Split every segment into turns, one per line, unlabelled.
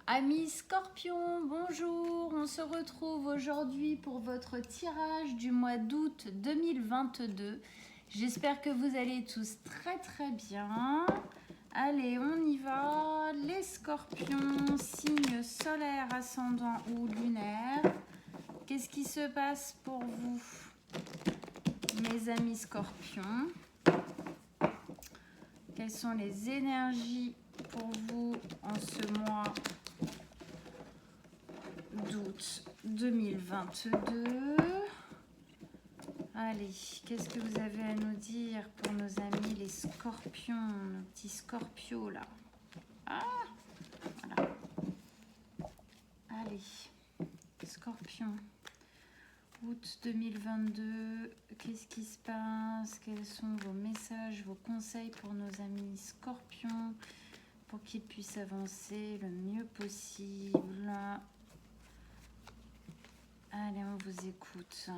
Amis Scorpion, bonjour, on se retrouve aujourd'hui pour votre tirage du mois d'août 2022. J'espère que vous allez tous très bien. Allez, on y va. Les Scorpions, signe solaire, ascendant ou lunaire. Qu'est-ce qui se passe pour vous, mes amis Scorpions? Quelles sont les énergies pour vous en ce mois d'août 2022. Allez, qu'est-ce que vous avez à nous dire pour nos amis les scorpions, nos petits scorpios là? Ah, voilà. Allez, scorpion, août 2022, qu'est-ce qui se passe? Quels sont vos messages, vos conseils pour nos amis scorpions pour qu'ils puissent avancer le mieux possible? Allez, on vous écoute.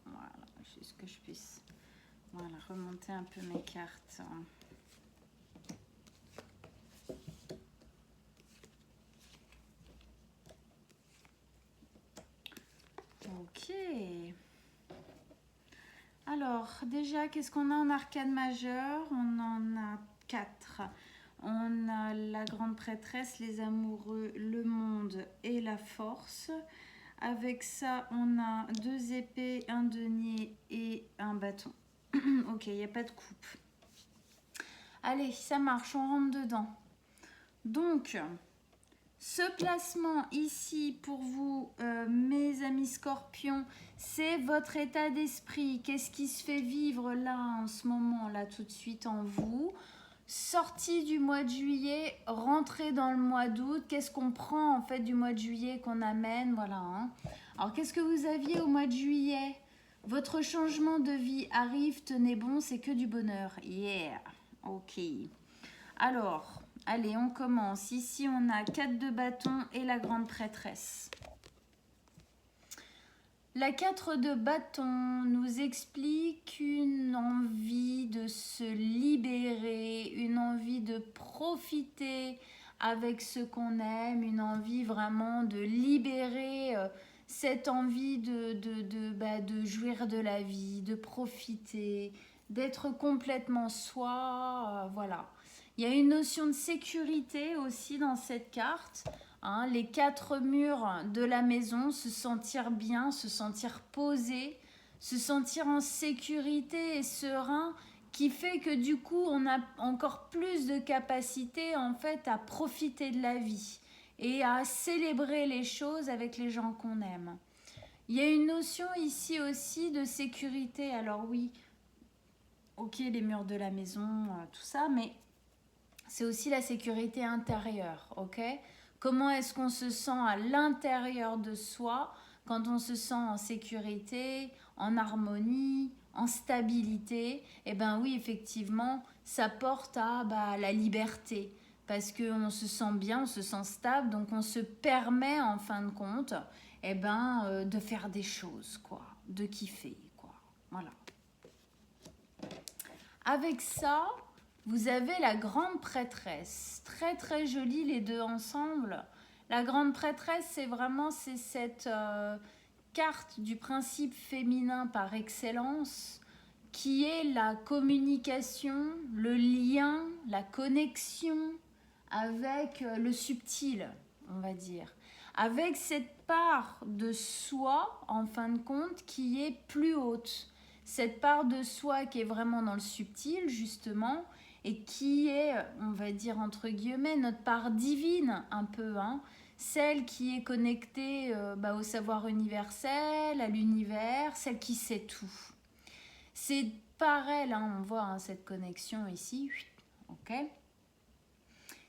Voilà, juste que je puisse remonter un peu mes cartes. Ok. Alors, déjà, qu'est-ce qu'on a en arcane majeur? On en a 4. On a la grande prêtresse, les amoureux, le monde et la force. Avec ça, on a 2 épées, un denier et un bâton. Ok, il n'y a pas de coupe. Allez, ça marche, on rentre dedans. Donc, ce placement ici pour vous, mes amis scorpions, c'est votre état d'esprit. Qu'est-ce qui se fait vivre là, en ce moment, là, tout de suite en vous? Sortie du mois de juillet, rentrée dans le mois d'août. Qu'est-ce qu'on prend en fait du mois de juillet qu'on amène? Voilà. Hein. Alors, qu'est-ce que vous aviez au mois de juillet? Votre changement de vie arrive, tenez bon, c'est que du bonheur. Yeah. Ok. Alors, allez, on commence. Ici, on a 4 de bâton et la grande prêtresse. La 4 de bâton nous explique une envie de se libérer, une envie de profiter avec ce qu'on aime, une envie vraiment de libérer cette envie de jouir de la vie, de profiter, d'être complètement soi, voilà. Il y a une notion de sécurité aussi dans cette carte. Hein, les 4 murs de la maison, se sentir bien, se sentir posé, se sentir en sécurité et serein, qui fait que du coup on a encore plus de capacité en fait à profiter de la vie et à célébrer les choses avec les gens qu'on aime. Il y a une notion ici aussi de sécurité. Alors oui, ok, les murs de la maison, tout ça, mais c'est aussi la sécurité intérieure, ok? Comment est-ce qu'on se sent à l'intérieur de soi quand on se sent en sécurité, en harmonie, en stabilité? Eh bien oui, effectivement, ça porte à la liberté parce qu'on se sent bien, on se sent stable, donc on se permet en fin de compte de faire des choses, quoi, de kiffer, quoi. Voilà. Avec ça, vous avez la grande prêtresse, très jolie les deux ensemble. La grande prêtresse, c'est cette carte du principe féminin par excellence, qui est la communication, le lien, la connexion avec le subtil, on va dire. Avec cette part de soi, en fin de compte, qui est plus haute. Cette part de soi qui est vraiment dans le subtil, justement, et qui est, on va dire entre guillemets, notre part divine un peu, hein, celle qui est connectée au savoir universel, à l'univers, celle qui sait tout. C'est par elle, hein, on voit hein, cette connexion ici, ok.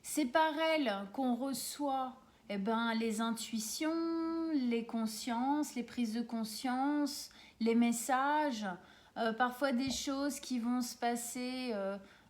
C'est par elle qu'on reçoit les intuitions, les consciences, les prises de conscience, les messages, parfois des choses qui vont se passer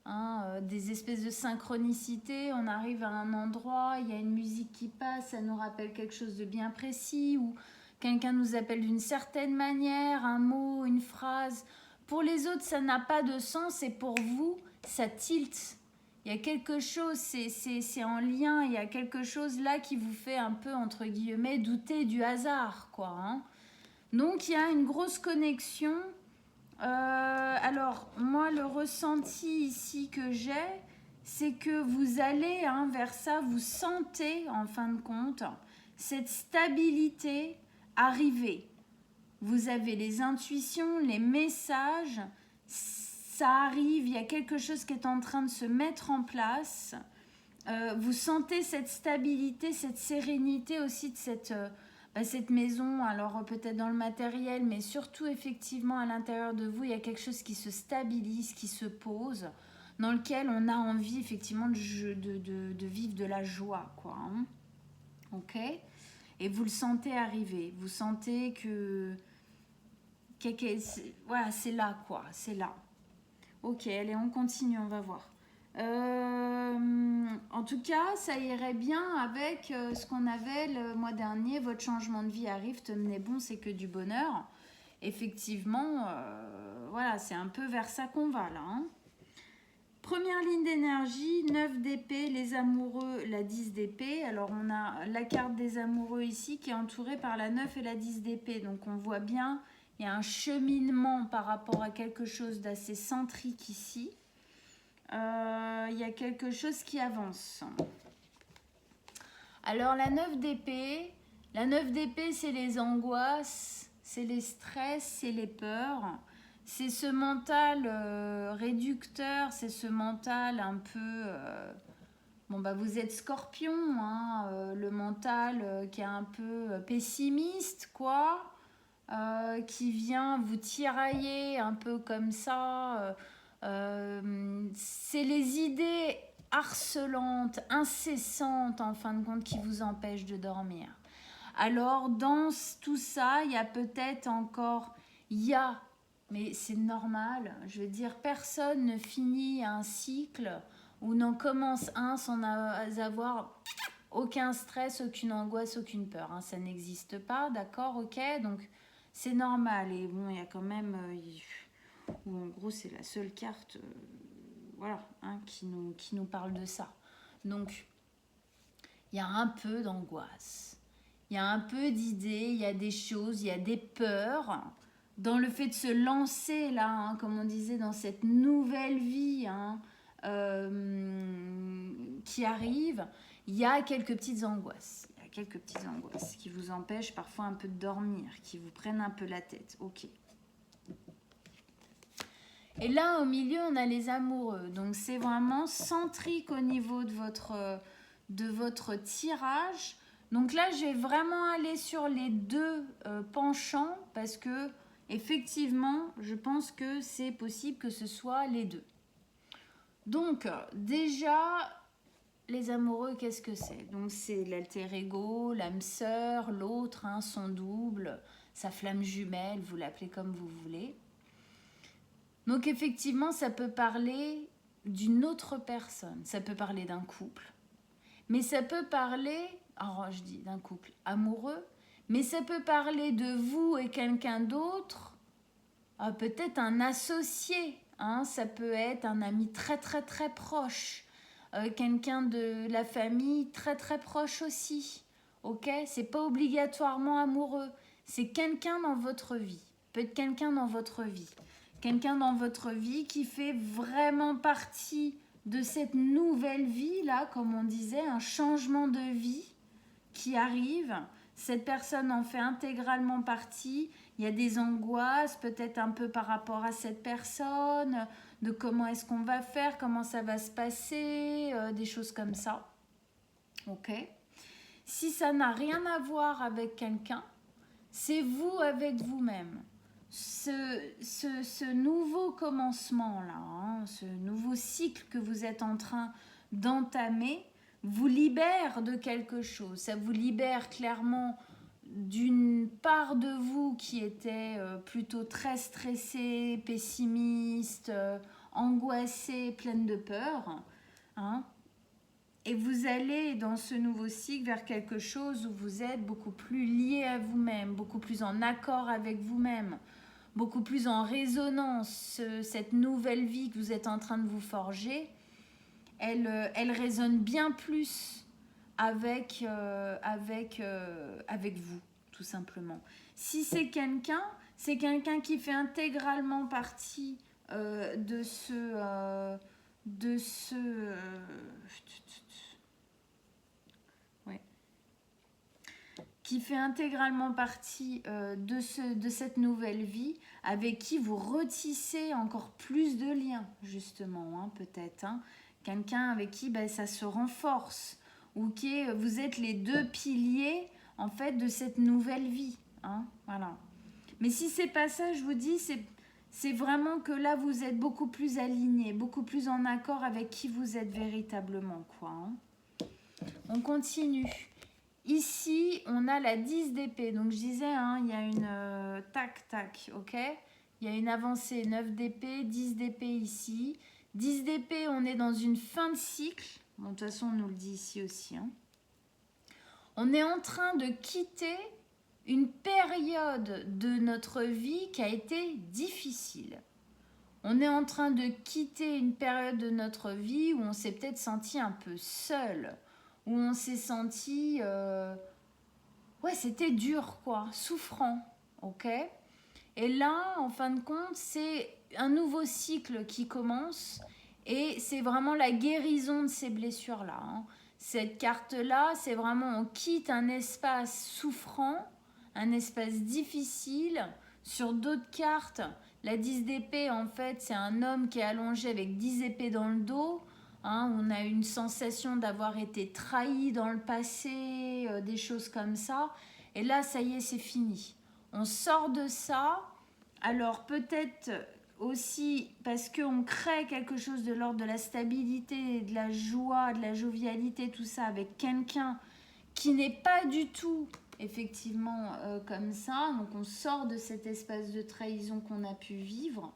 hein, des espèces de synchronicité. On arrive à un endroit, il y a une musique qui passe, ça nous rappelle quelque chose de bien précis, ou quelqu'un nous appelle d'une certaine manière, un mot, une phrase. Pour les autres, ça n'a pas de sens, et pour vous, ça tilte. Il y a quelque chose, c'est en lien, il y a quelque chose là qui vous fait un peu, entre guillemets, douter du hasard, quoi. Hein. Donc, il y a une grosse connexion. Alors, moi, le ressenti ici que j'ai, c'est que vous allez vers ça, vous sentez, en fin de compte, cette stabilité arriver. Vous avez les intuitions, les messages, ça arrive, il y a quelque chose qui est en train de se mettre en place. Vous sentez cette stabilité, cette sérénité aussi de cette maison, alors peut-être dans le matériel, mais surtout effectivement à l'intérieur de vous, il y a quelque chose qui se stabilise, qui se pose, dans lequel on a envie effectivement de vivre de la joie, quoi. Hein. Ok ? Et vous le sentez arriver, vous sentez que voilà, c'est là, quoi, c'est là. Ok, allez, on continue, on va voir. En tout cas, ça irait bien avec ce qu'on avait le mois dernier. Votre changement de vie arrive, tenez bon, c'est que du bonheur. Effectivement, voilà, c'est un peu vers ça qu'on va là. Hein. Première ligne d'énergie, 9 d'épée, les amoureux, la 10 d'épée. Alors, on a la carte des amoureux ici qui est entourée par la 9 et la 10 d'épée. Donc, on voit bien, il y a un cheminement par rapport à quelque chose d'assez centrique ici. Il y a quelque chose qui avance. Alors, la 9 d'épée, c'est les angoisses, c'est les stress, c'est les peurs. C'est ce mental réducteur, c'est ce mental un peu... vous êtes scorpion, hein, le mental qui est un peu pessimiste, quoi, qui vient vous tirailler un peu comme ça. C'est les idées harcelantes, incessantes, en fin de compte, qui vous empêchent de dormir. Alors, dans tout ça, il y a peut-être encore... mais c'est normal, je veux dire, personne ne finit un cycle ou n'en commence un sans avoir aucun stress, aucune angoisse, aucune peur. Hein. Ça n'existe pas, d'accord, ok, donc c'est normal. Et bon, il y a quand même... en gros, c'est la seule carte voilà, hein, qui nous parle de ça. Donc, il y a un peu d'angoisse. Il y a un peu d'idées, il y a des choses, il y a des peurs dans le fait de se lancer là, hein, comme on disait, dans cette nouvelle vie hein, qui arrive. Il y a quelques petites angoisses. Il y a quelques petites angoisses qui vous empêchent parfois un peu de dormir, qui vous prennent un peu la tête. Ok. Et là, au milieu, on a les amoureux. Donc, c'est vraiment centrique au niveau de votre tirage. Donc là, je vais vraiment aller sur les deux penchants parce que, effectivement, je pense que c'est possible que ce soit les deux. Donc, déjà, les amoureux, qu'est-ce que c'est? Donc, c'est l'alter ego, l'âme sœur, l'autre, hein, son double, sa flamme jumelle, vous l'appelez comme vous voulez. Donc, effectivement, ça peut parler d'une autre personne. Ça peut parler d'un couple. Mais ça peut parler, alors je dis d'un couple amoureux, mais ça peut parler de vous et quelqu'un d'autre, peut-être un associé, hein, ça peut être un ami très très très proche, quelqu'un de la famille très très proche aussi, ok? C'est pas obligatoirement amoureux, c'est quelqu'un dans votre vie, peut-être quelqu'un dans votre vie. Quelqu'un dans votre vie qui fait vraiment partie de cette nouvelle vie, là, comme on disait, un changement de vie qui arrive. Cette personne en fait intégralement partie. Il y a des angoisses, peut-être un peu par rapport à cette personne, de comment est-ce qu'on va faire, comment ça va se passer, des choses comme ça. Ok ? Si ça n'a rien à voir avec quelqu'un, c'est vous avec vous-même. Ce nouveau commencement-là, hein, ce nouveau cycle que vous êtes en train d'entamer, vous libère de quelque chose. Ça vous libère clairement d'une part de vous qui était plutôt très stressée, pessimiste, angoissée, pleine de peur. Hein. Et vous allez dans ce nouveau cycle vers quelque chose où vous êtes beaucoup plus lié à vous-même, beaucoup plus en accord avec vous-même, beaucoup plus en résonance. Cette nouvelle vie que vous êtes en train de vous forger, elle résonne bien plus avec vous, tout simplement. Si c'est quelqu'un qui fait intégralement partie de ce... ouais, qui fait intégralement partie de cette nouvelle vie, avec qui vous retissez encore plus de liens, justement, hein, peut-être. Hein. Quelqu'un avec qui ça se renforce, ou vous êtes les deux piliers, en fait, de cette nouvelle vie. Hein, voilà. Mais si c'est pas ça, je vous dis, c'est vraiment que là, vous êtes beaucoup plus alignés, beaucoup plus en accord avec qui vous êtes véritablement, quoi. Hein. On continue. Ici, on a la 10 d'épée. Donc, je disais, hein, il y a une... tac, ok. Il y a une avancée, 9 d'épée, 10 d'épée ici. 10 d'épée, on est dans une fin de cycle. Bon, de toute façon, on nous le dit ici aussi. Hein. On est en train de quitter une période de notre vie qui a été difficile. On est en train de quitter une période de notre vie où on s'est peut-être senti un peu seul, où on s'est senti... ouais, c'était dur, quoi, souffrant, ok. Et là, en fin de compte, c'est un nouveau cycle qui commence et c'est vraiment la guérison de ces blessures-là. Hein. Cette carte-là, c'est vraiment on quitte un espace souffrant, un espace difficile. Sur d'autres cartes, la 10 d'épée, en fait, c'est un homme qui est allongé avec 10 épées dans le dos. Hein, on a une sensation d'avoir été trahi dans le passé, des choses comme ça. Et là, ça y est, c'est fini. On sort de ça. Alors peut-être aussi parce qu'on crée quelque chose de l'ordre de la stabilité, de la joie, de la jovialité, tout ça avec quelqu'un qui n'est pas du tout effectivement comme ça. Donc on sort de cet espace de trahison qu'on a pu vivre.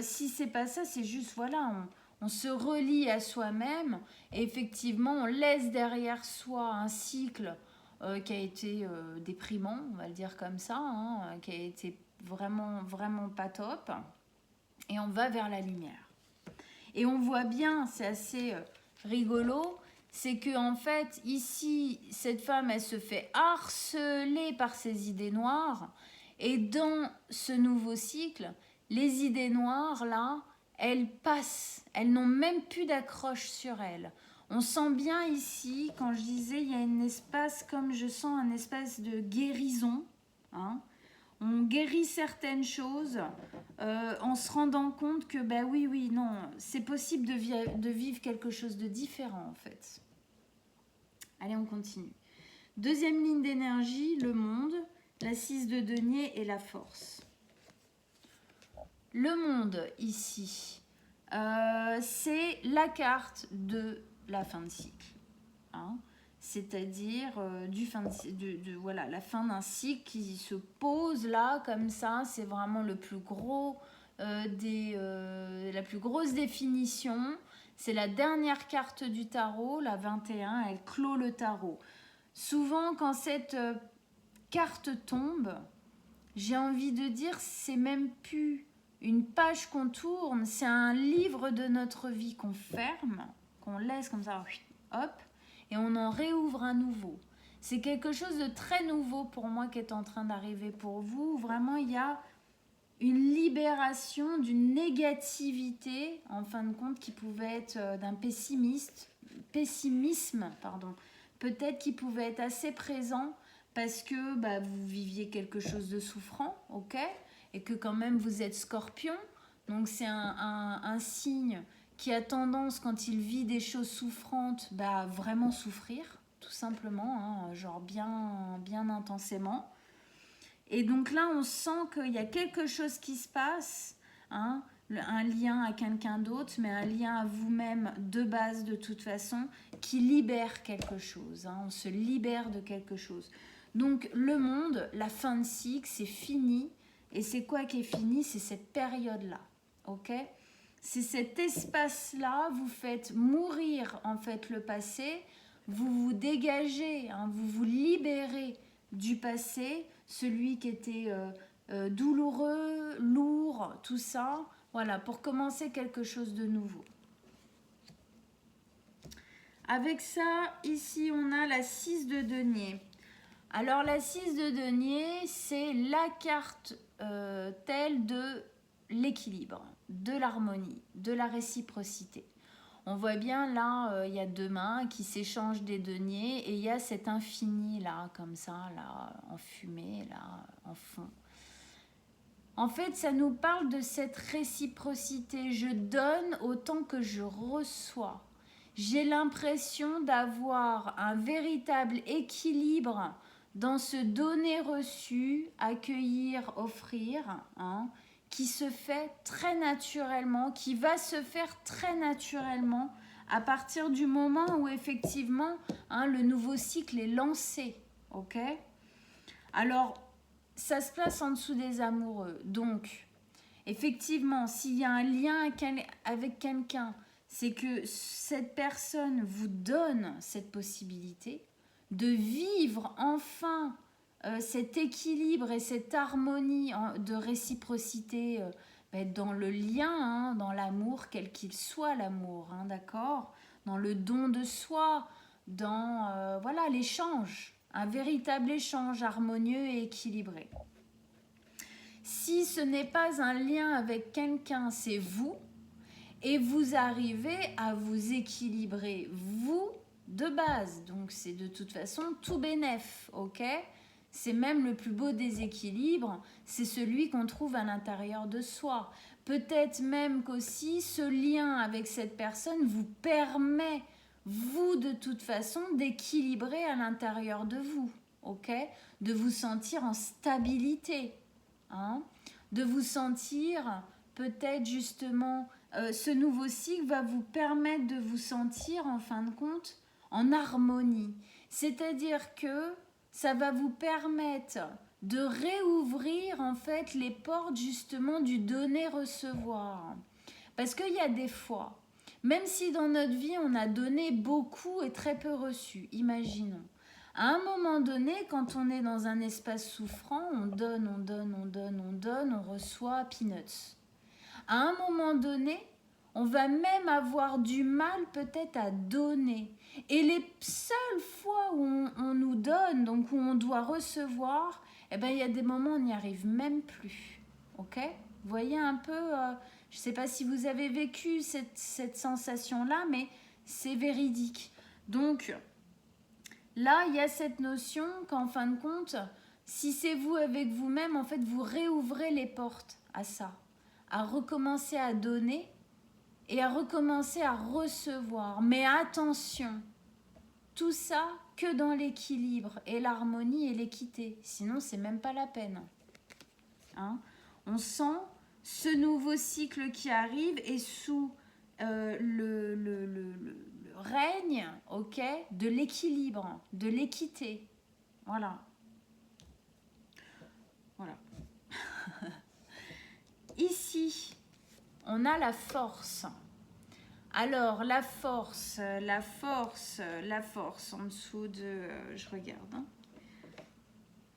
Si c'est pas ça, c'est juste voilà, on se relie à soi-même et effectivement on laisse derrière soi un cycle qui a été déprimant, on va le dire comme ça, hein, qui a été vraiment, vraiment pas top. Et on va vers la lumière. Et on voit bien, c'est assez rigolo, c'est que en fait, ici, cette femme, elle se fait harceler par ses idées noires. Et dans ce nouveau cycle, les idées noires, là, elles passent. Elles n'ont même plus d'accroche sur elles. On sent bien ici, quand je disais, il y a un espace, comme je sens un espace de guérison. Hein. On guérit certaines choses en se rendant compte que, bah oui, non, c'est possible de vivre quelque chose de différent, en fait. Allez, on continue. Deuxième ligne d'énergie, le monde, la 6 de denier et la force. Le monde, ici, c'est la carte de la fin de cycle. Hein, c'est-à-dire voilà, la fin d'un cycle qui se pose là, comme ça, c'est vraiment le plus gros la plus grosse définition. C'est la dernière carte du tarot, la 21, elle clôt le tarot. Souvent, quand cette carte tombe, j'ai envie de dire, c'est même plus une page qu'on tourne, c'est un livre de notre vie qu'on ferme, qu'on laisse comme ça, hop, et on en réouvre un nouveau. C'est quelque chose de très nouveau pour moi qui est en train d'arriver pour vous. Vraiment, il y a une libération d'une négativité, en fin de compte, qui pouvait être d'un pessimisme, peut-être qui pouvait être assez présent parce que vous viviez quelque chose de souffrant, ok, et que quand même vous êtes Scorpion, donc c'est un signe qui a tendance, quand il vit des choses souffrantes, vraiment souffrir, tout simplement, hein, genre bien intensément. Et donc là, on sent qu'il y a quelque chose qui se passe, hein, un lien à quelqu'un d'autre, mais un lien à vous-même de base de toute façon, qui libère quelque chose. Hein, on se libère de quelque chose. Donc le monde, la fin de cycle, c'est fini. Et c'est quoi qui est fini? C'est cette période-là. Ok ? C'est cet espace-là, vous faites mourir en fait le passé, vous vous dégagez, hein, vous vous libérez du passé, celui qui était douloureux, lourd, tout ça, voilà, pour commencer quelque chose de nouveau. Avec ça, ici, on a la 6 de denier. Alors, la 6 de denier, c'est la carte telle de l'équilibre, de l'harmonie, de la réciprocité. On voit bien, là, il y a deux mains qui s'échangent des deniers et il y a cet infini, là, comme ça, là, en fumée, là, en fond. En fait, ça nous parle de cette réciprocité. Je donne autant que je reçois. J'ai l'impression d'avoir un véritable équilibre dans ce donner-reçu, accueillir, offrir, hein, qui se fait très naturellement, qui va se faire très naturellement à partir du moment où effectivement hein, le nouveau cycle est lancé. Ok ? Alors, ça se place en dessous des amoureux. Donc, effectivement, s'il y a un lien avec quelqu'un, c'est que cette personne vous donne cette possibilité de vivre enfin cet équilibre et cette harmonie de réciprocité dans le lien, hein, dans l'amour, quel qu'il soit l'amour, hein, d'accord ? Dans le don de soi, dans voilà, l'échange, un véritable échange harmonieux et équilibré. Si ce n'est pas un lien avec quelqu'un, c'est vous, et vous arrivez à vous équilibrer, vous, de base. Donc, c'est de toute façon tout bénef, ok ? C'est même le plus beau déséquilibre, c'est celui qu'on trouve à l'intérieur de soi. Peut-être même qu'aussi, ce lien avec cette personne vous permet, vous, de toute façon, d'équilibrer à l'intérieur de vous, ok ? De vous sentir en stabilité, hein ? De vous sentir peut-être justement... ce nouveau cycle va vous permettre de vous sentir en fin de compte en harmonie. C'est-à-dire que ça va vous permettre de réouvrir en fait les portes justement du donner-recevoir. Parce qu'il y a des fois, même si dans notre vie on a donné beaucoup et très peu reçu, imaginons. À un moment donné, quand on est dans un espace souffrant, on donne, on reçoit peanuts. À un moment donné, on va même avoir du mal peut-être à donner. Et les seules fois où on nous donne, donc où on doit recevoir, eh ben, il y a des moments où on n'y arrive même plus. Ok ? Vous voyez un peu, je ne sais pas si vous avez vécu cette sensation-là, mais c'est véridique. Donc, là, il y a cette notion qu'en fin de compte, si c'est vous avec vous-même, en fait, vous réouvrez les portes à ça, à recommencer à donner et à recommencer à recevoir. Mais attention, tout ça que dans l'équilibre et l'harmonie et l'équité. Sinon, c'est même pas la peine. Hein ? On sent ce nouveau cycle qui arrive et sous le règne, ok, de l'équilibre, de l'équité. Voilà. Voilà. Ici, on a la force. Alors, la force en dessous de... je regarde.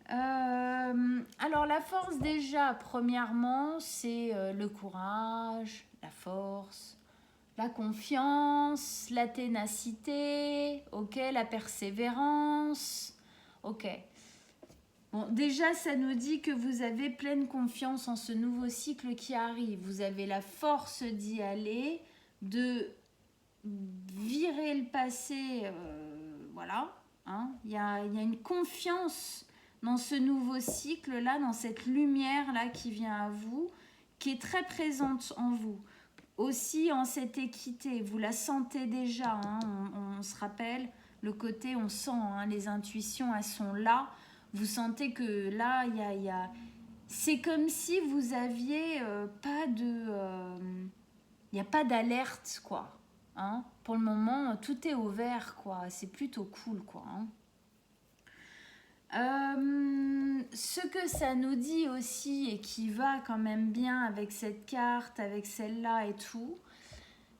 Alors, la force déjà, premièrement, c'est le courage, la force, la confiance, la ténacité, ok, la persévérance, ok. Bon, déjà, ça nous dit que vous avez pleine confiance en ce nouveau cycle qui arrive. Vous avez la force d'y aller, de virer le passé, voilà. Hein. Il y a une confiance dans ce nouveau cycle-là, dans cette lumière-là qui vient à vous, qui est très présente en vous. Aussi en cette équité, vous la sentez déjà, hein, on se rappelle, le côté, on sent, hein, les intuitions, elles sont là. Vous sentez que là, il y a... C'est comme si vous aviez pas de... il n'y a pas d'alerte, quoi. Hein. Pour le moment, tout est au vert, quoi. C'est plutôt cool, quoi. Hein. Ce que ça nous dit aussi, et qui va quand même bien avec cette carte, avec celle-là et tout,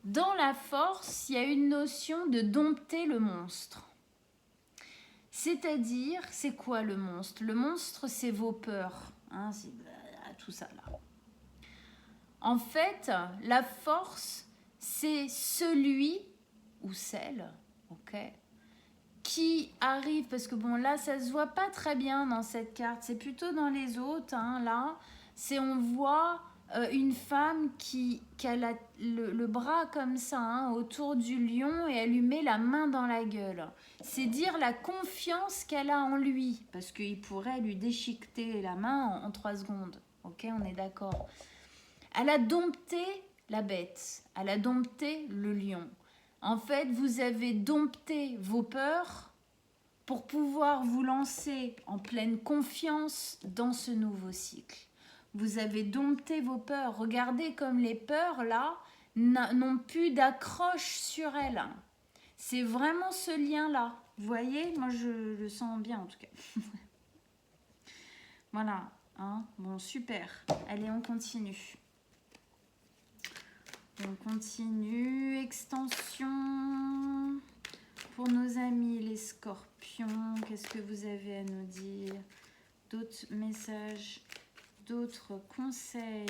dans la force, il y a une notion de dompter le monstre. C'est-à-dire, c'est quoi le monstre? Le monstre, c'est vos peurs, hein, c'est tout ça là. En fait, la force, c'est celui ou celle, ok, qui arrive, parce que bon là ça se voit pas très bien dans cette carte, c'est plutôt dans les autres, hein, là, c'est on voit une femme qui a le bras comme ça, hein, autour du lion, et elle lui met la main dans la gueule. C'est dire la confiance qu'elle a en lui, parce qu'il pourrait lui déchiqueter la main en 3 secondes, ok, on est d'accord. Elle a dompté la bête, elle a dompté le lion. En fait, vous avez dompté vos peurs pour pouvoir vous lancer en pleine confiance dans ce nouveau cycle. Vous avez dompté vos peurs. Regardez comme les peurs, là, n'ont plus d'accroche sur elles. C'est vraiment ce lien-là. Vous voyez, moi, je le sens bien, en tout cas. Voilà. Hein, bon, super. Allez, on continue. On continue. Extension pour nos amis les scorpions. Qu'est-ce que vous avez à nous dire? D'autres messages, d'autres conseils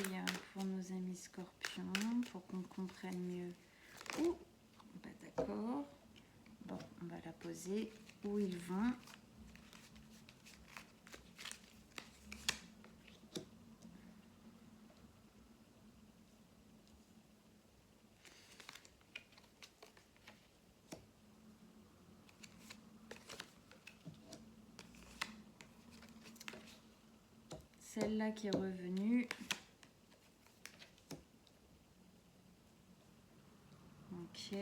pour nos amis scorpions pour qu'on comprenne mieux. Ouh, bah d'accord. Bon, on va la poser où ils vont. Celle-là qui est revenue. Ok.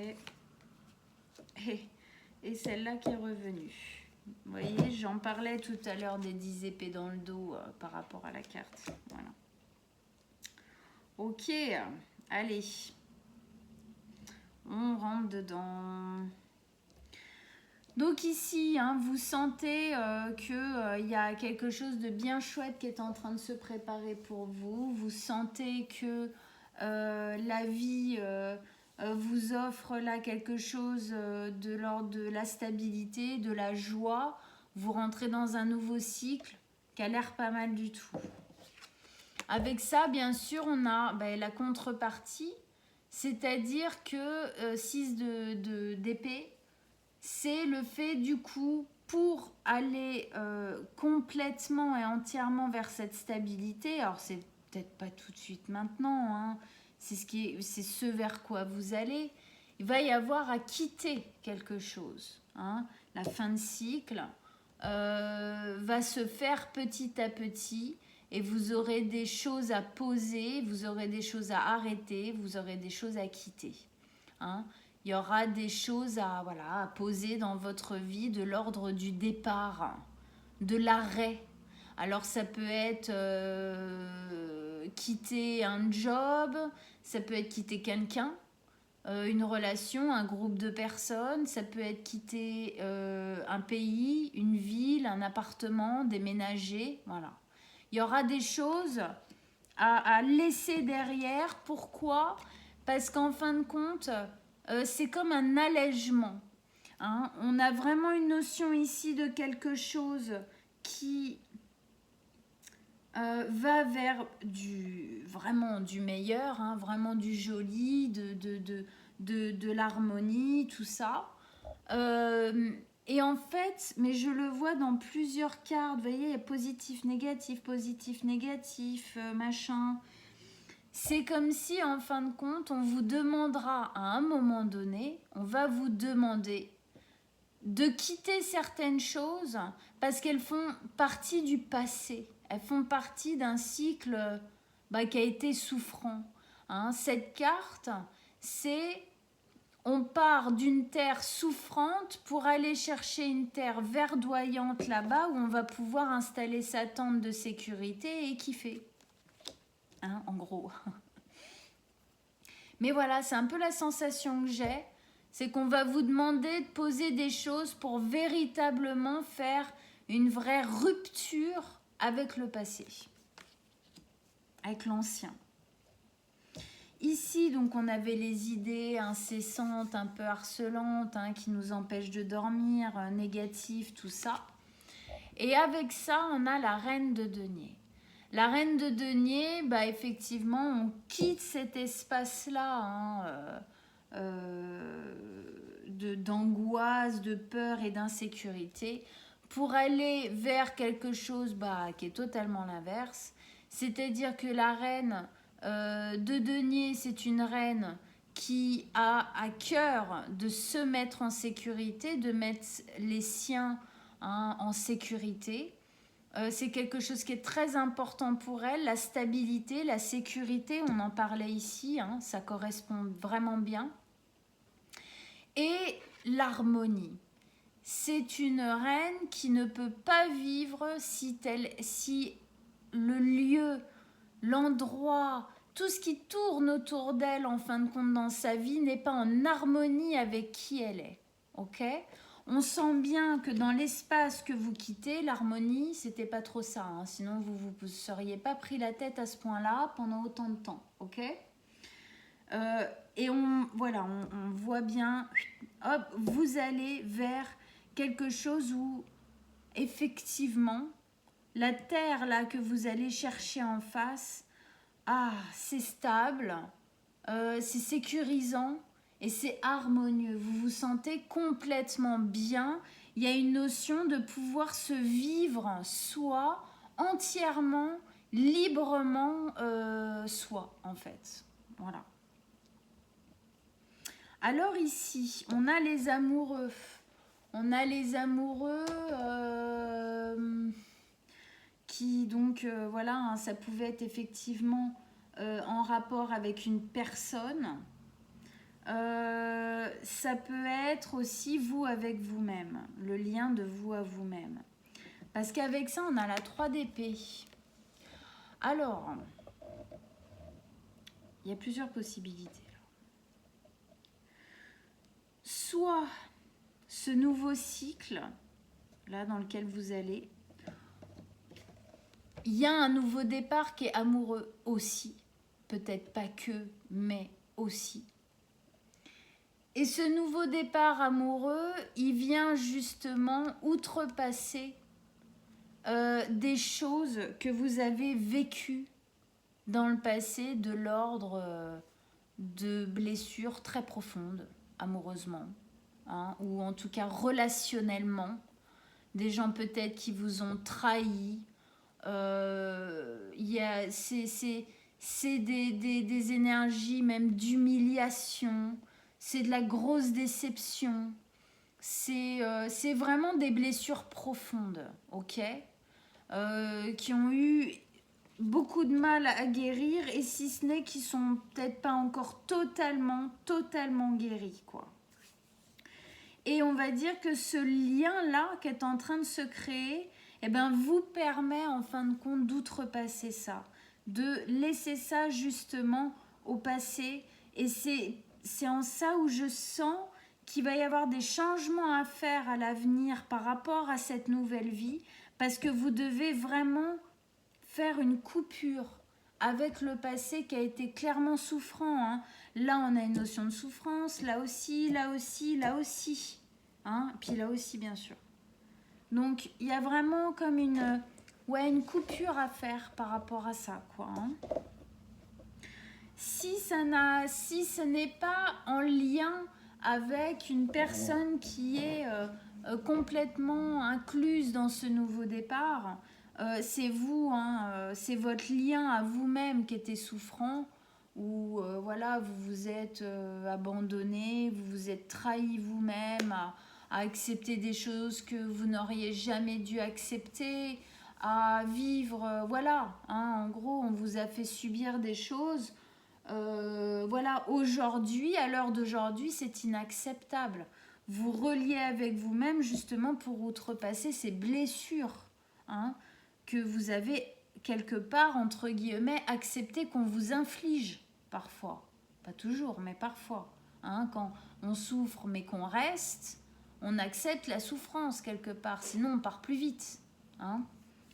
Et celle-là qui est revenue. Vous voyez, j'en parlais tout à l'heure des 10 épées dans le dos par rapport à la carte. Voilà. Ok, allez. On rentre dedans. Donc ici, hein, vous sentez qu'il y a quelque chose de bien chouette qui est en train de se préparer pour vous. Vous sentez que la vie vous offre là quelque chose de l'ordre de la stabilité, de la joie. Vous rentrez dans un nouveau cycle qui a l'air pas mal du tout. Avec ça, bien sûr, on a la contrepartie, c'est-à-dire que 6 d'épée, c'est le fait du coup, pour aller complètement et entièrement vers cette stabilité, alors c'est peut-être pas tout de suite maintenant, hein, c'est ce vers quoi vous allez, il va y avoir à quitter quelque chose. Hein, la fin de cycle va se faire petit à petit et vous aurez des choses à poser, vous aurez des choses à arrêter, vous aurez des choses à quitter. Hein, il y aura des choses à poser dans votre vie de l'ordre du départ, de l'arrêt. Alors ça peut être quitter un job, ça peut être quitter quelqu'un, une relation, un groupe de personnes, ça peut être quitter un pays, une ville, un appartement, déménager, voilà. Il y aura des choses à laisser derrière. Pourquoi? Parce qu'en fin de compte, c'est comme un allègement. Hein. On a vraiment une notion ici de quelque chose qui va vers vraiment du meilleur, hein, vraiment du joli, de l'harmonie, tout ça. Et en fait, mais je le vois dans plusieurs cartes, vous voyez, il y a positif, négatif, machin. C'est comme si, en fin de compte, on vous demandera à un moment donné, on va vous demander de quitter certaines choses parce qu'elles font partie du passé. Elles font partie d'un cycle qui a été souffrant. Hein. Cette carte, c'est on part d'une terre souffrante pour aller chercher une terre verdoyante là-bas où on va pouvoir installer sa tente de sécurité et kiffer. Hein, en gros. Mais voilà, c'est un peu la sensation que j'ai, c'est qu'on va vous demander de poser des choses pour véritablement faire une vraie rupture avec le passé, avec l'ancien. Ici, donc, on avait les idées incessantes, un peu harcelantes, hein, qui nous empêchent de dormir, négatives, tout ça. Et avec ça, on a la reine de denier. La reine de denier, bah, effectivement, on quitte cet espace-là, hein, d'angoisse, de peur et d'insécurité pour aller vers quelque chose qui est totalement l'inverse. C'est-à-dire que la reine de denier, c'est une reine qui a à cœur de se mettre en sécurité, de mettre les siens, hein, en sécurité. C'est quelque chose qui est très important pour elle, la stabilité, la sécurité, on en parlait ici, hein, ça correspond vraiment bien. Et l'harmonie. C'est une reine qui ne peut pas vivre si le lieu, l'endroit, tout ce qui tourne autour d'elle en fin de compte dans sa vie n'est pas en harmonie avec qui elle est. Ok ? On sent bien que dans l'espace que vous quittez, l'harmonie, c'était pas trop ça. Hein, sinon, vous ne seriez pas pris la tête à ce point-là pendant autant de temps. Ok ? Et on voit bien, hop, vous allez vers quelque chose où, effectivement, la terre là que vous allez chercher en face, c'est stable, c'est sécurisant et c'est harmonieux. Vous vous sentez complètement bien. Il y a une notion de pouvoir se vivre soi, entièrement, librement soi, en fait. Voilà. Alors ici, on a les amoureux. On a les amoureux qui, donc, voilà, hein, ça pouvait être effectivement en rapport avec une personne. Ça peut être aussi vous avec vous-même, le lien de vous à vous-même. Parce qu'avec ça, on a la 3 d'épée. Alors, il y a plusieurs possibilités. Soit ce nouveau cycle, là dans lequel vous allez, il y a un nouveau départ qui est amoureux aussi. Peut-être pas que, mais aussi. Et ce nouveau départ amoureux, il vient justement outrepasser des choses que vous avez vécues dans le passé de l'ordre de blessures très profondes, amoureusement, hein, ou en tout cas relationnellement. Des gens peut-être qui vous ont trahi. C'est des énergies même d'humiliation. C'est de la grosse déception. C'est vraiment des blessures profondes, ok, qui ont eu beaucoup de mal à guérir, et si ce n'est qu'ils sont peut-être pas encore totalement guéris, quoi. Et on va dire que ce lien-là qui est en train de se créer, eh ben, vous permet en fin de compte d'outrepasser ça, de laisser ça justement au passé. Et c'est en ça où je sens qu'il va y avoir des changements à faire à l'avenir par rapport à cette nouvelle vie, parce que vous devez vraiment faire une coupure avec le passé qui a été clairement souffrant, hein. Là, on a une notion de souffrance, là aussi, là aussi, là aussi. Hein, puis là aussi, bien sûr. Donc, il y a vraiment comme une coupure à faire par rapport à ça, quoi. Hein. Si ce n'est pas en lien avec une personne qui est complètement incluse dans ce nouveau départ, c'est vous, hein, c'est votre lien à vous-même qui était souffrant, où voilà, vous vous êtes abandonné, vous vous êtes trahi vous-même à accepter des choses que vous n'auriez jamais dû accepter, à vivre, voilà, hein, en gros, on vous a fait subir des choses. Voilà, aujourd'hui, à l'heure d'aujourd'hui, c'est inacceptable. Vous reliez avec vous-même justement pour outrepasser ces blessures, hein, que vous avez quelque part, entre guillemets, accepté qu'on vous inflige parfois. Pas toujours, mais parfois. Hein, quand on souffre mais qu'on reste, on accepte la souffrance quelque part, sinon on part plus vite. Hein.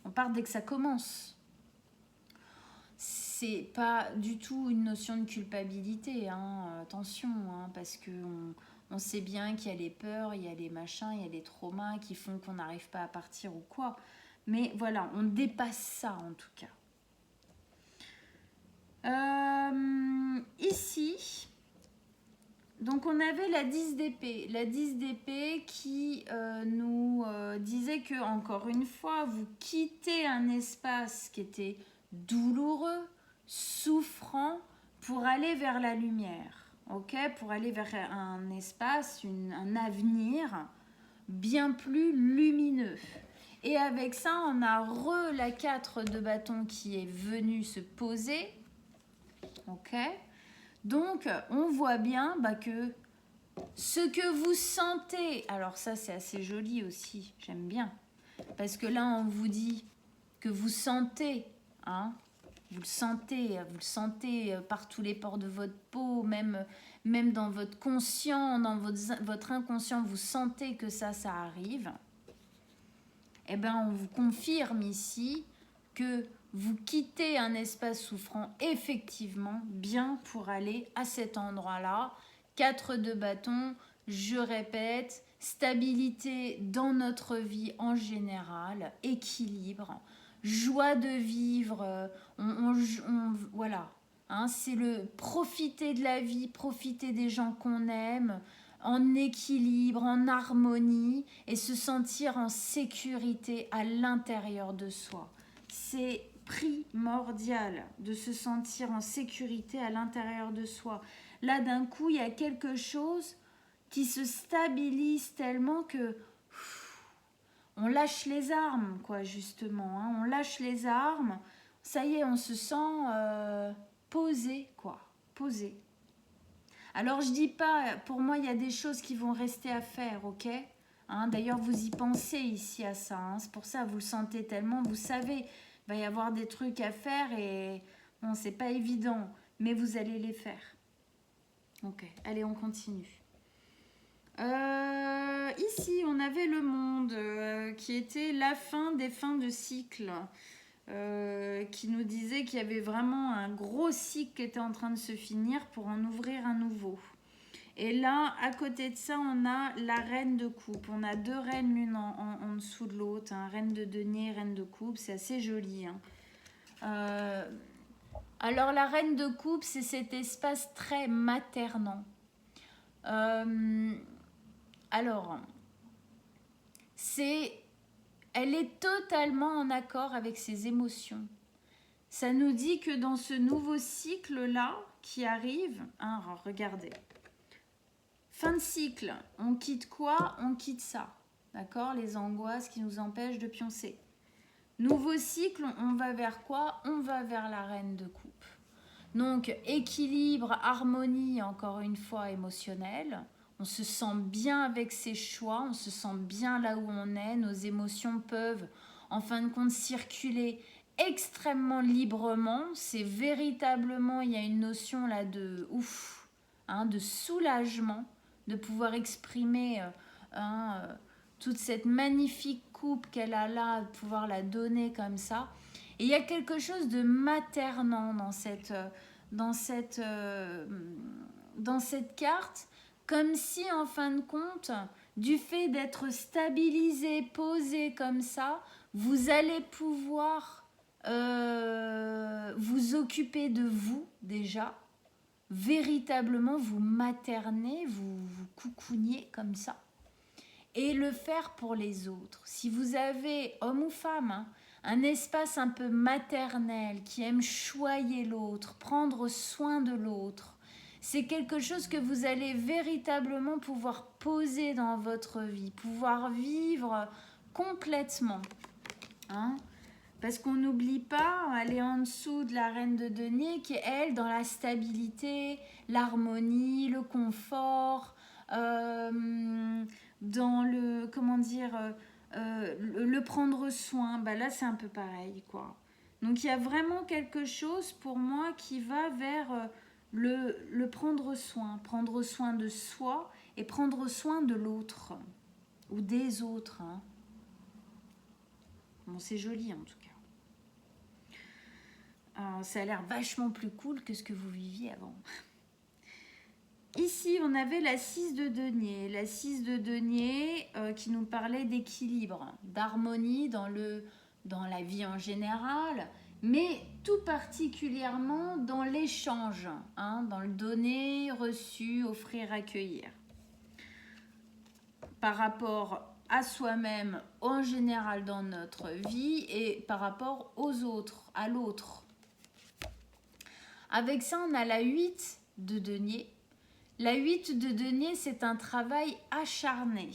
On part dès que ça commence. C'est pas du tout une notion de culpabilité, hein. Attention, hein, parce que on sait bien qu'il y a les peurs, il y a les machins, il y a les traumas qui font qu'on n'arrive pas à partir ou quoi. Mais voilà, on dépasse ça en tout cas. Ici, donc on avait la 10 d'épée. La 10 d'épée qui nous disait que, encore une fois, vous quittez un espace qui était douloureux, souffrant, pour aller vers la lumière. Ok, pour aller vers un espace, un avenir bien plus lumineux. Et avec ça, on a la 4 de bâton qui est venue se poser. Ok. Donc, on voit bien que ce que vous sentez, alors ça c'est assez joli aussi, j'aime bien, parce que là on vous dit que vous sentez, hein, vous le sentez par tous les pores de votre peau, même dans votre conscient, dans votre inconscient, vous sentez que ça arrive. Eh bien, on vous confirme ici que vous quittez un espace souffrant effectivement bien pour aller à cet endroit-là. 4 de bâton, je répète, stabilité dans notre vie en général, équilibre, joie de vivre, voilà. Hein, c'est le profiter de la vie, profiter des gens qu'on aime, en équilibre, en harmonie et se sentir en sécurité à l'intérieur de soi. C'est primordial de se sentir en sécurité à l'intérieur de soi. Là, d'un coup, il y a quelque chose qui se stabilise tellement que on lâche les armes, quoi, justement. Hein. On lâche les armes. Ça y est, on se sent posé, quoi. Posé. Alors, je dis pas, pour moi, il y a des choses qui vont rester à faire, ok, hein, d'ailleurs, vous y pensez ici à ça. Hein, c'est pour ça, vous le sentez tellement. Vous savez, il va y avoir des trucs à faire et bon, c'est pas évident, mais vous allez les faire. Ok, allez, on continue. Ici, on avait le monde qui était la fin des fins de cycle. Qui nous disait qu'il y avait vraiment un gros cycle qui était en train de se finir pour en ouvrir un nouveau. Et là, à côté de ça, on a la reine de coupe. On a 2 reines, l'une en dessous de l'autre. Hein. Reine de denier, reine de coupe. C'est assez joli. Hein. Alors, la reine de coupe, c'est cet espace très maternant. Alors, elle est totalement en accord avec ses émotions. Ça nous dit que dans ce nouveau cycle-là qui arrive, hein, alors regardez, fin de cycle, on quitte quoi? On quitte ça, d'accord? Les angoisses qui nous empêchent de pioncer. Nouveau cycle, on va vers quoi? On va vers la reine de coupe. Donc, équilibre, harmonie, encore une fois, émotionnelle. On se sent bien avec ses choix, on se sent bien là où on est. Nos émotions peuvent, en fin de compte, circuler extrêmement librement. C'est véritablement, il y a une notion là de ouf, hein, de soulagement, de pouvoir exprimer toute cette magnifique coupe qu'elle a là, de pouvoir la donner comme ça. Et il y a quelque chose de maternant dans cette carte, comme si en fin de compte, du fait d'être stabilisé, posé comme ça, vous allez pouvoir vous occuper de vous déjà, véritablement vous materner, vous coucougner comme ça, et le faire pour les autres. Si vous avez, homme ou femme, hein, un espace un peu maternel qui aime choyer l'autre, prendre soin de l'autre, c'est quelque chose que vous allez véritablement pouvoir poser dans votre vie, pouvoir vivre complètement. Hein? Parce qu'on n'oublie pas, elle est en dessous de la reine de denier qui est, elle, dans la stabilité, l'harmonie, le confort, dans le, comment dire, le prendre soin. Bah là, c'est un peu pareil, quoi. Donc, il y a vraiment quelque chose, pour moi, qui va vers le prendre soin de soi et prendre soin de l'autre. ou des autres. Hein. Bon, c'est joli en tout cas. Ça a l'air vachement plus cool que ce que vous viviez avant. Ici, on avait la 6 de denier. La 6 de denier qui nous parlait d'équilibre, d'harmonie dans la vie en général, mais tout particulièrement dans l'échange, hein, dans le donner, reçu, offrir, accueillir. Par rapport à soi-même en général dans notre vie et par rapport aux autres, à l'autre. Avec ça, on a la 8 de denier. La 8 de denier, c'est un travail acharné.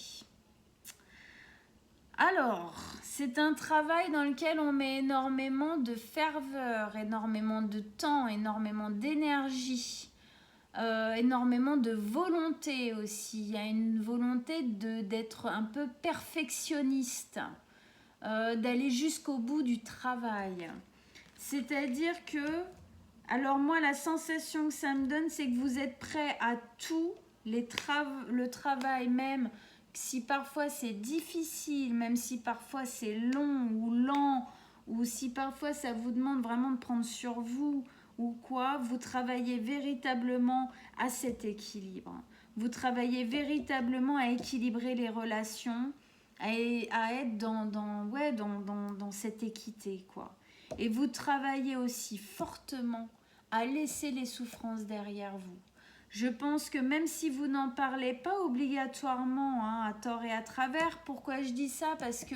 Alors, c'est un travail dans lequel on met énormément de ferveur, énormément de temps, énormément d'énergie, énormément de volonté aussi. Il y a une volonté d'être un peu perfectionniste, d'aller jusqu'au bout du travail. C'est-à-dire que, alors moi, la sensation que ça me donne, c'est que vous êtes prêt à tout, le travail même, si parfois c'est difficile, même si parfois c'est long ou lent, ou si parfois ça vous demande vraiment de prendre sur vous, ou quoi, vous travaillez véritablement à cet équilibre. Vous travaillez véritablement à équilibrer les relations, à être dans cette équité, quoi. Et vous travaillez aussi fortement à laisser les souffrances derrière vous. Je pense que même si vous n'en parlez pas obligatoirement, hein, à tort et à travers, pourquoi je dis ça? Parce que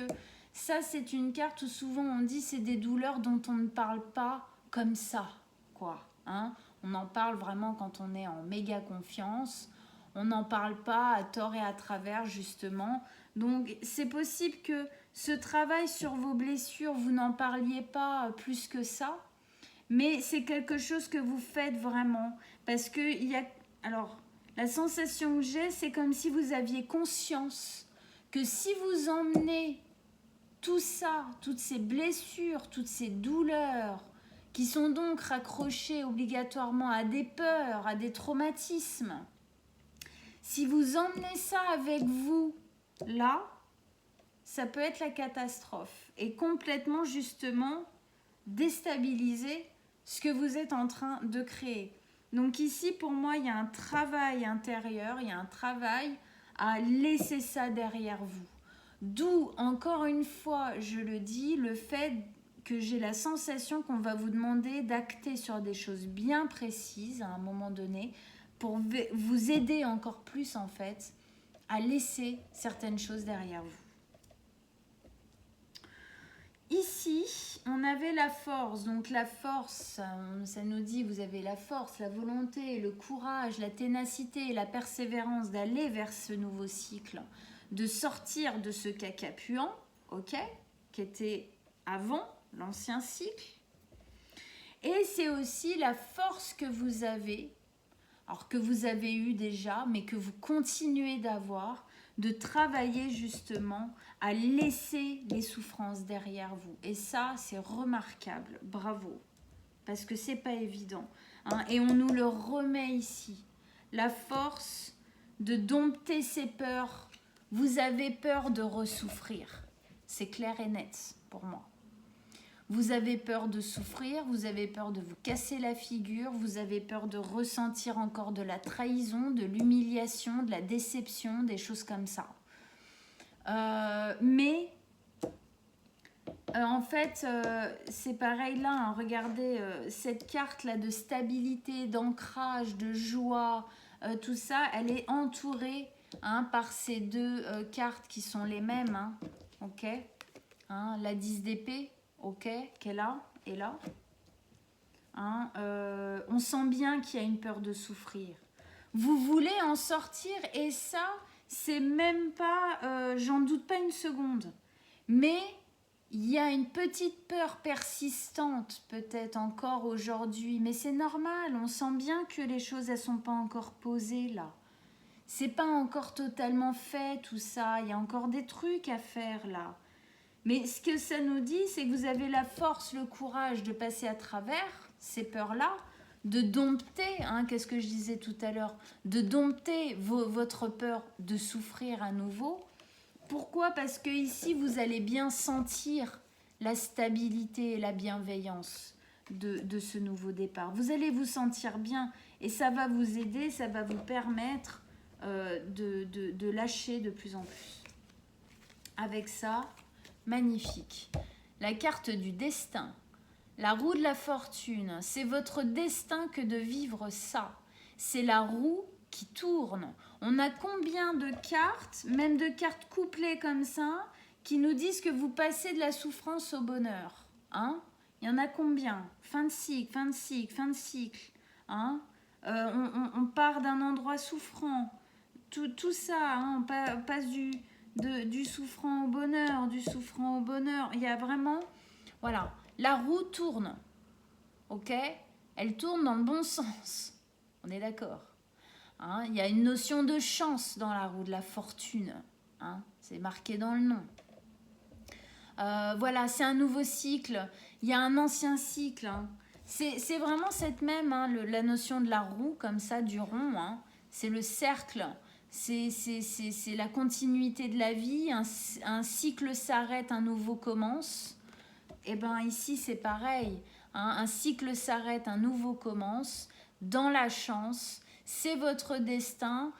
ça, c'est une carte où souvent on dit c'est des douleurs dont on ne parle pas comme ça, quoi. Hein? On en parle vraiment quand on est en méga confiance. On n'en parle pas à tort et à travers, justement. Donc, c'est possible que ce travail sur vos blessures, vous n'en parliez pas plus que ça. Mais c'est quelque chose que vous faites vraiment. Parce que il y a... Alors, la sensation que j'ai, c'est comme si vous aviez conscience que si vous emmenez tout ça, toutes ces blessures, toutes ces douleurs, qui sont donc raccrochées obligatoirement à des peurs, à des traumatismes, si vous emmenez ça avec vous, là, ça peut être la catastrophe et complètement, justement, déstabiliser ce que vous êtes en train de créer. Donc ici, pour moi, il y a un travail intérieur, il y a un travail à laisser ça derrière vous. D'où, encore une fois, je le dis, le fait que j'ai la sensation qu'on va vous demander d'acter sur des choses bien précises à un moment donné pour vous aider encore plus, en fait, à laisser certaines choses derrière vous. Ici, on avait la force. Donc la force, ça nous dit, vous avez la force, la volonté, le courage, la ténacité, la persévérance d'aller vers ce nouveau cycle, de sortir de ce caca puant, ok, qui était avant l'ancien cycle. Et c'est aussi la force que vous avez, alors que vous avez eu déjà, mais que vous continuez d'avoir, de travailler justement à laisser les souffrances derrière vous. Et ça, c'est remarquable. Bravo. Parce que c'est pas évident. Hein, et on nous le remet ici. La force de dompter ses peurs. Vous avez peur de ressouffrir. C'est clair et net pour moi. Vous avez peur de souffrir, vous avez peur de vous casser la figure, vous avez peur de ressentir encore de la trahison, de l'humiliation, de la déception, des choses comme ça. Mais en fait, c'est pareil là, hein, regardez cette carte là de stabilité, d'ancrage, de joie, tout ça, elle est entourée, hein, par ces deux cartes qui sont les mêmes, hein, ok, hein, la 10 d'épée, ok, qu'elle a, et là, hein, on sent bien qu'il y a une peur de souffrir. Vous voulez en sortir et ça, c'est même pas, j'en doute pas une seconde. Mais il y a une petite peur persistante peut-être encore aujourd'hui. Mais c'est normal, on sent bien que les choses, elles sont pas encore posées là. C'est pas encore totalement fait tout ça, il y a encore des trucs à faire là. Mais ce que ça nous dit, c'est que vous avez la force, le courage de passer à travers ces peurs-là, de dompter, hein, qu'est-ce que je disais tout à l'heure, de dompter votre peur de souffrir à nouveau Pourquoi? Parce que ici, vous allez bien sentir la stabilité et la bienveillance de ce nouveau départ. Vous allez vous sentir bien et ça va vous aider, ça va vous permettre de lâcher de plus en plus. Avec ça, magnifique. La carte du destin, la roue de la fortune, c'est votre destin que de vivre ça. C'est la roue qui tourne. On a combien de cartes, même de cartes couplées comme ça, qui nous disent que vous passez de la souffrance au bonheur, hein? Il y en a combien? Fin de cycle, fin de cycle, fin de cycle, hein? On part d'un endroit souffrant, tout ça, hein? On passe du souffrant au bonheur, du souffrant au bonheur. Il y a vraiment, voilà, la roue tourne, ok? Elle tourne dans le bon sens, on est d'accord, hein? Il y a une notion de chance dans la roue de la fortune, hein? C'est marqué dans le nom. Voilà, c'est un nouveau cycle. Il y a un ancien cycle, hein. C'est vraiment cette même, hein, la notion de la roue, comme ça, du rond, hein. C'est le cercle. C'est la continuité de la vie. Un cycle s'arrête, un nouveau commence. Et bien ici, c'est pareil, hein. Un cycle s'arrête, un nouveau commence. Dans la chance, c'est votre destin.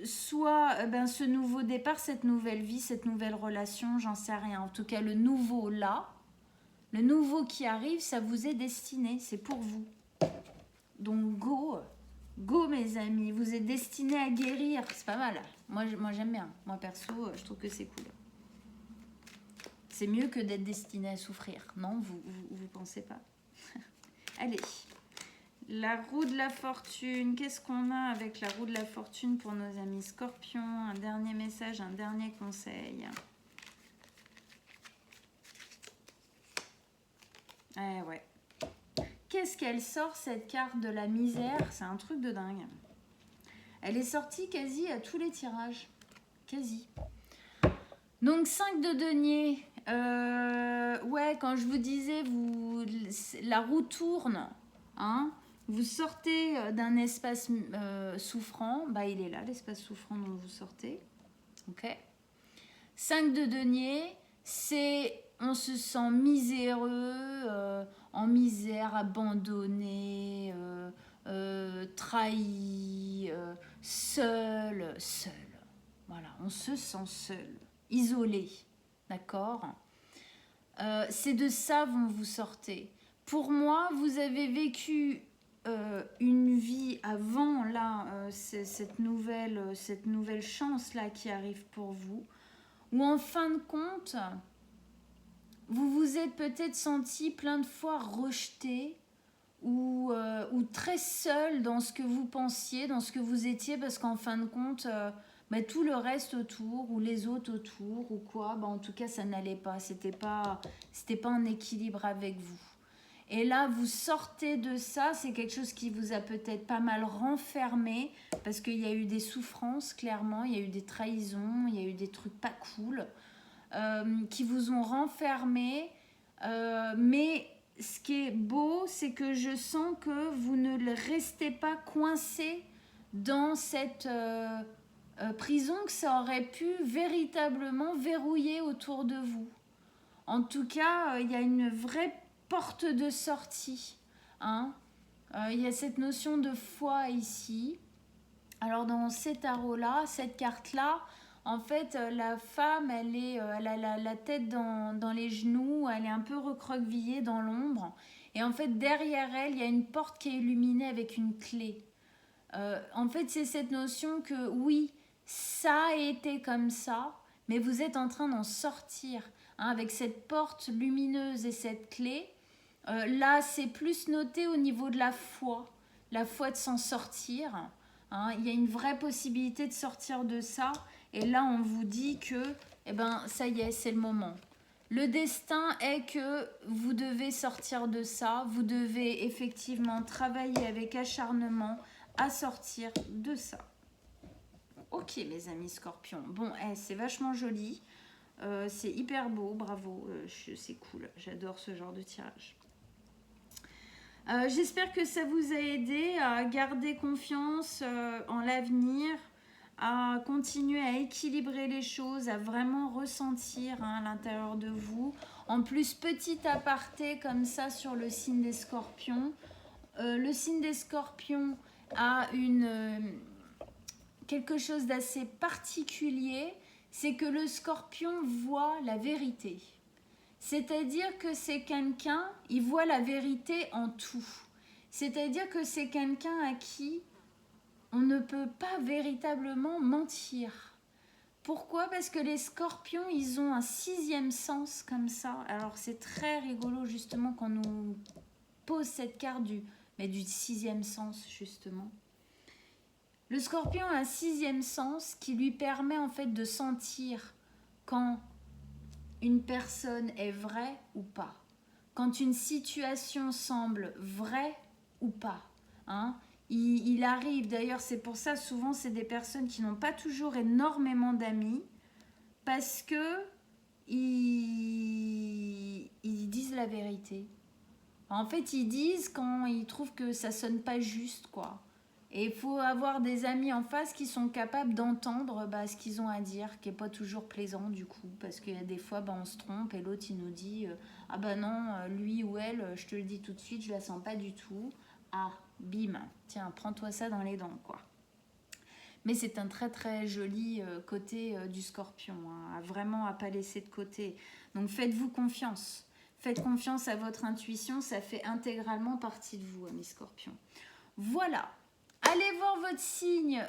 Soit ce nouveau départ, cette nouvelle vie, cette nouvelle relation, j'en sais rien. En tout cas, le nouveau là, le nouveau qui arrive, ça vous est destiné, c'est pour vous. Donc go mes amis, vous êtes destinés à guérir, c'est pas mal. Moi j'aime bien, moi perso, je trouve que c'est cool. C'est mieux que d'être destiné à souffrir, non? Vous pensez pas? Allez. La roue de la fortune, qu'est-ce qu'on a avec la roue de la fortune pour nos amis scorpions? Un dernier message, un dernier conseil. Eh ouais. Qu'est-ce qu'elle sort cette carte de la misère? C'est un truc de dingue. Elle est sortie quasi à tous les tirages. Quasi. Donc 5 de denier. Ouais, quand je vous disais, la roue tourne, hein? Vous sortez d'un espace souffrant, bah il est là, l'espace souffrant dont vous sortez. Ok. 5 de denier, c'est on se sent miséreux, en misère, abandonné, trahi, seul. Voilà, on se sent seul, isolé, d'accord? C'est de ça dont vous sortez. Pour moi, vous avez vécu une vie avant là, cette nouvelle chance là qui arrive pour vous, où en fin de compte, vous vous êtes peut-être senti plein de fois rejeté ou très seul dans ce que vous pensiez, dans ce que vous étiez, parce qu'en fin de compte, tout le reste autour ou les autres autour ou quoi, en tout cas ça n'allait pas, c'était pas un équilibre avec vous. Et là, vous sortez de ça, c'est quelque chose qui vous a peut-être pas mal renfermé, parce qu'il y a eu des souffrances, clairement, il y a eu des trahisons, il y a eu des trucs pas cool, qui vous ont renfermé. Mais ce qui est beau, c'est que je sens que vous ne restez pas coincé dans cette prison, que ça aurait pu véritablement verrouiller autour de vous. En tout cas, il y a une vraie porte de sortie, hein. Il y a cette notion de foi ici. Alors dans ces tarots-là, cette carte-là, en fait, la femme, elle a la tête dans les genoux, elle est un peu recroquevillée dans l'ombre. Et en fait, derrière elle, il y a une porte qui est illuminée avec une clé. En fait, c'est cette notion que oui, ça a été comme ça, mais vous êtes en train d'en sortir, hein, avec cette porte lumineuse et cette clé. Là, c'est plus noté au niveau de la foi de s'en sortir, hein. Il y a une vraie possibilité de sortir de ça. Et là, on vous dit que, ça y est, c'est le moment. Le destin est que vous devez sortir de ça. Vous devez effectivement travailler avec acharnement à sortir de ça. Ok, mes amis scorpions. Bon, c'est vachement joli. C'est hyper beau, bravo. C'est cool. J'adore ce genre de tirage. J'espère que ça vous a aidé à garder confiance en l'avenir, à continuer à équilibrer les choses, à vraiment ressentir à l'intérieur de vous. En plus, petit aparté comme ça sur le signe des scorpions. Le signe des scorpions a quelque chose d'assez particulier, c'est que le scorpion voit la vérité. C'est-à-dire que c'est quelqu'un, il voit la vérité en tout. C'est-à-dire que c'est quelqu'un à qui on ne peut pas véritablement mentir. Pourquoi? Parce que les scorpions, ils ont un 6e sens comme ça. Alors c'est très rigolo justement quand on nous pose cette carte du 6e sens justement. Le scorpion a un 6e sens qui lui permet en fait de sentir quand une personne est vraie ou pas. Quand une situation semble vraie ou pas. Hein? Il arrive, d'ailleurs c'est pour ça souvent c'est des personnes qui n'ont pas toujours énormément d'amis parce que ils disent la vérité. En fait ils disent quand ils trouvent que ça sonne pas juste quoi. Et il faut avoir des amis en face qui sont capables d'entendre ce qu'ils ont à dire, qui n'est pas toujours plaisant du coup, parce qu'il y a des fois on se trompe et l'autre il nous dit ah bah non, lui ou elle, je te le dis tout de suite, je la sens pas du tout. Ah, bim, tiens, prends-toi ça dans les dents quoi. Mais c'est un très très joli côté du scorpion, hein, vraiment à pas laisser de côté. Donc faites-vous confiance. Faites confiance à votre intuition, ça fait intégralement partie de vous, mes scorpions. Voilà. Allez voir votre signe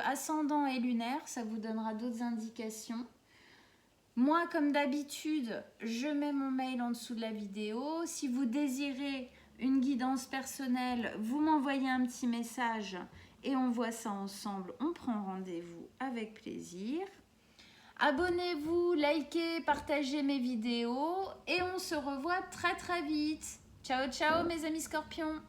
ascendant et lunaire, ça vous donnera d'autres indications. Moi, comme d'habitude, je mets mon mail en dessous de la vidéo. Si vous désirez une guidance personnelle, vous m'envoyez un petit message et on voit ça ensemble. On prend rendez-vous avec plaisir. Abonnez-vous, likez, partagez mes vidéos et on se revoit très très vite. Ciao, ciao mes amis scorpions!